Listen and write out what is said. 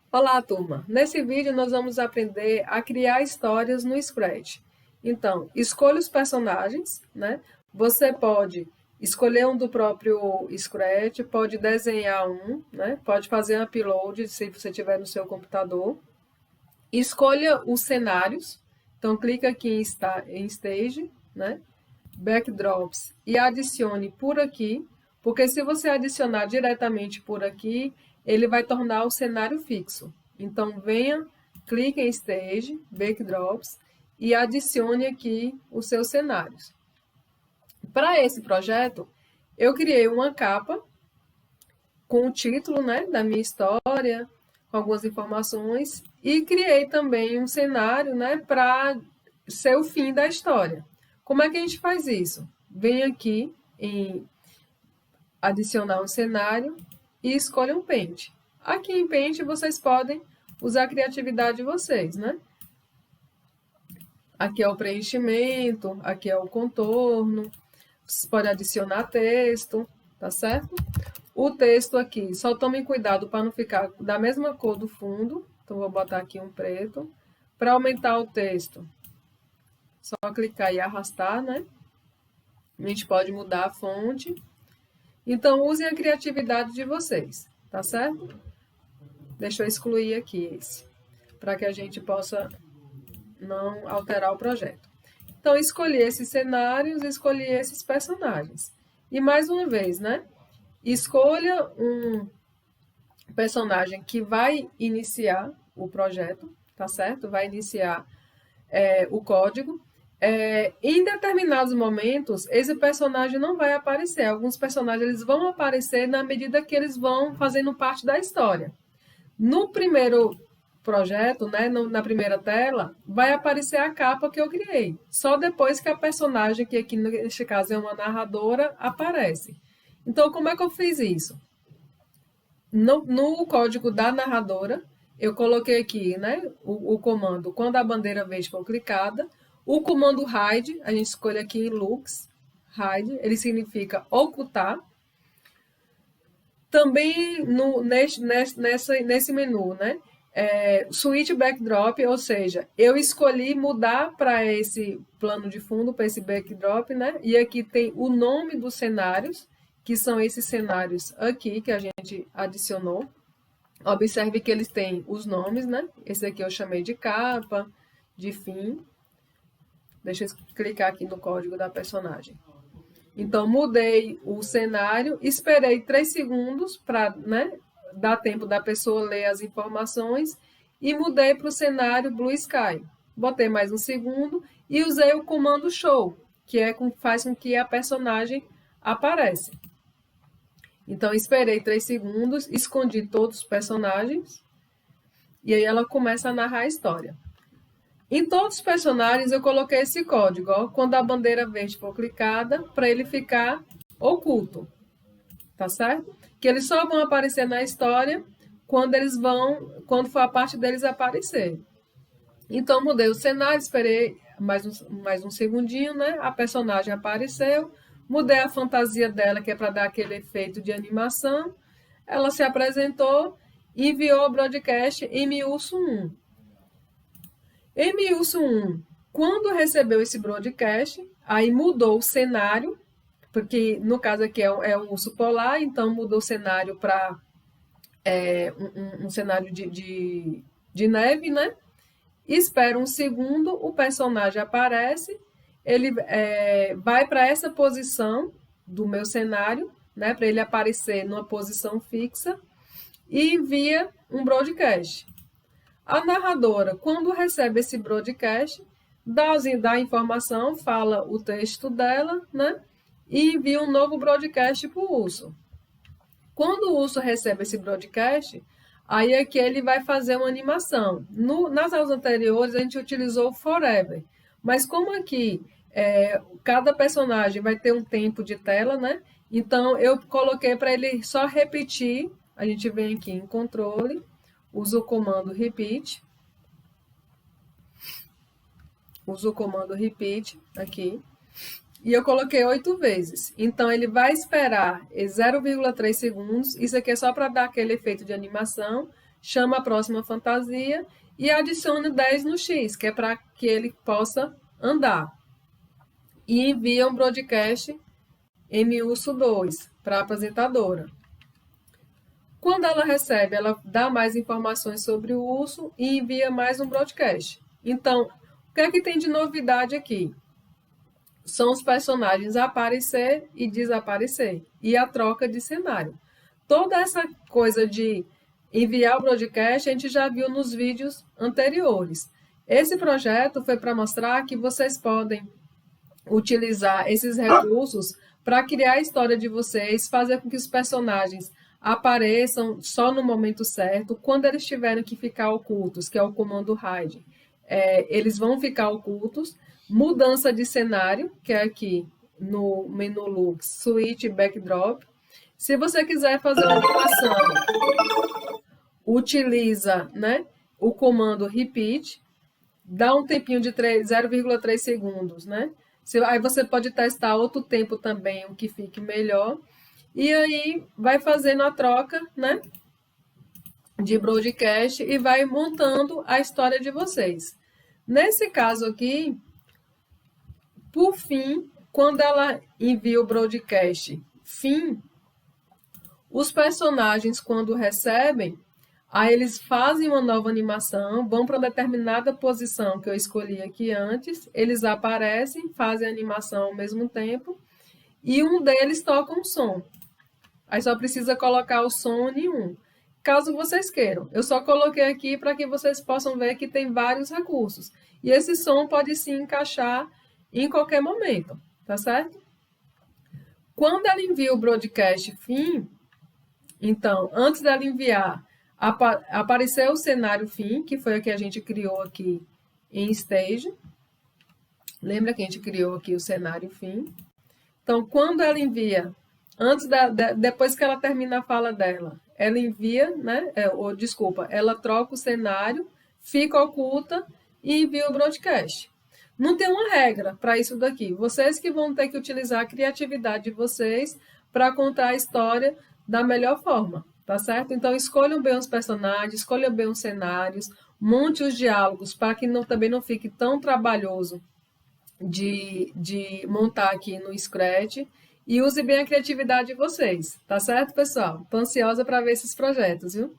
Olá, turma! Nesse vídeo nós vamos aprender a criar histórias no Scratch. Então, escolha os personagens, né? Você pode escolher um do próprio Scratch, pode desenhar um, né? Pode fazer um upload se você tiver no seu computador. Escolha os cenários. Então, clica aqui em Stage, né? Backdrops e adicione por aqui, porque se você adicionar diretamente por aqui, ele vai tornar o cenário fixo. Então, venha, clique em Stage, Backdrops e adicione aqui os seus cenários. Para esse projeto, eu criei uma capa com o título, né, da minha história, com algumas informações, e criei também um cenário, né, para ser o fim da história. Como é que a gente faz isso? Vem aqui em adicionar um cenário e escolha um pente. Aqui em pente vocês podem usar a criatividade de vocês, né? Aqui é o preenchimento, aqui é o contorno, você pode adicionar texto, tá certo? O texto aqui, só tomem cuidado para não ficar da mesma cor do fundo, então vou botar aqui um preto. Para aumentar o texto, só clicar e arrastar, né? A gente pode mudar a fonte. Então, usem a criatividade de vocês, tá certo? Deixa eu excluir aqui esse, para que a gente possa não alterar o projeto. Então, escolhi esses cenários, escolhi esses personagens. E mais uma vez, né? Escolha um personagem que vai iniciar o projeto, tá certo? Vai iniciar o código. Em determinados momentos, esse personagem não vai aparecer. Alguns personagens eles vão aparecer na medida que eles vão fazendo parte da história. No primeiro projeto, né, na primeira tela, vai aparecer a capa que eu criei. Só depois que a personagem, que aqui neste caso é uma narradora, aparece. Então, como é que eu fiz isso? No código da narradora, eu coloquei aqui, né, o comando quando a bandeira verde for clicada. O comando hide, a gente escolhe aqui em Lux, hide, ele significa ocultar. Também nesse menu, né, Switch Backdrop, ou seja, eu escolhi mudar para esse plano de fundo, para esse backdrop, né, e aqui tem o nome dos cenários, que são esses cenários aqui que a gente adicionou. Observe que eles têm os nomes, né? Esse aqui eu chamei de capa, de fim. Deixa eu clicar aqui no código da personagem. Então, mudei o cenário, esperei 3 segundos para, né, dar tempo da pessoa ler as informações e mudei para o cenário Blue Sky. Botei mais um segundo e usei o comando Show, que faz com que a personagem apareça. Então, esperei 3 segundos, escondi todos os personagens e aí ela começa a narrar a história. Em todos os personagens eu coloquei esse código, ó, quando a bandeira verde for clicada, para ele ficar oculto, tá certo? Que eles só vão aparecer na história quando for a parte deles aparecer. Então, mudei o cenário, esperei mais um segundinho, né? A personagem apareceu, mudei a fantasia dela, que é para dar aquele efeito de animação. Ela se apresentou e enviou o broadcast MUSO1. MUSO1, quando recebeu esse broadcast, aí mudou o cenário, porque no caso aqui é um urso polar, então mudou o cenário para um cenário de neve, né? Espera um segundo, o personagem aparece, ele vai para essa posição do meu cenário, né, para ele aparecer numa posição fixa, e envia um broadcast. A narradora, quando recebe esse broadcast, dá a informação, fala o texto dela, né, e envia um novo broadcast para o urso. Quando o urso recebe esse broadcast, aí é que ele vai fazer uma animação. Nas aulas anteriores, a gente utilizou o Forever. Mas como aqui cada personagem vai ter um tempo de tela, né? Então, eu coloquei para ele só repetir. A gente vem aqui em controle, usa o comando repeat. Usa o comando repeat aqui. E eu coloquei 8 vezes. Então, ele vai esperar 0,3 segundos. Isso aqui é só para dar aquele efeito de animação. chama a próxima fantasia e adicione 10 no X, que é para que ele possa andar. E envia um broadcast MUSO2 para a apresentadora. Quando ela recebe, ela dá mais informações sobre o urso e envia mais um broadcast. Então, o que é que tem de novidade aqui? São os personagens aparecer e desaparecer e a troca de cenário. Toda essa coisa de enviar o broadcast a gente já viu nos vídeos anteriores. Esse projeto foi para mostrar que vocês podem utilizar esses recursos para criar a história de vocês, fazer com que os personagens apareçam só no momento certo, quando eles tiverem que ficar ocultos, que é o comando hide. Eles vão ficar ocultos, mudança de cenário, que é aqui no menu Lux, Switch Backdrop. Se você quiser fazer uma animação, utiliza, né, o comando Repeat, dá um tempinho de 0,3 segundos, né? Aí você pode testar outro tempo também, o que fique melhor. E aí vai fazendo a troca, né, de broadcast e vai montando a história de vocês. Nesse caso aqui, por fim, quando ela envia o broadcast fim, os personagens, quando recebem, aí eles fazem uma nova animação, vão para determinada posição que eu escolhi aqui antes, eles aparecem, fazem a animação ao mesmo tempo, e um deles toca um som. Aí só precisa colocar o som em um. Caso vocês queiram. Eu só coloquei aqui para que vocês possam ver que tem vários recursos. E esse som pode se encaixar em qualquer momento, tá certo? Quando ela envia o broadcast fim, então, antes dela enviar, apareceu o cenário fim, que foi o que a gente criou aqui em Stage. Lembra que a gente criou aqui o cenário fim? Então, quando ela envia, depois que ela termina a fala dela, ela envia, né? Ela troca o cenário, fica oculta e envia o broadcast. Não tem uma regra para isso daqui. Vocês que vão ter que utilizar a criatividade de vocês para contar a história da melhor forma, tá certo? Então, escolham bem os personagens, escolham bem os cenários, monte os diálogos para que também não fique tão trabalhoso de montar aqui no Scratch e use bem a criatividade de vocês, tá certo, pessoal? Estou ansiosa para ver esses projetos, viu?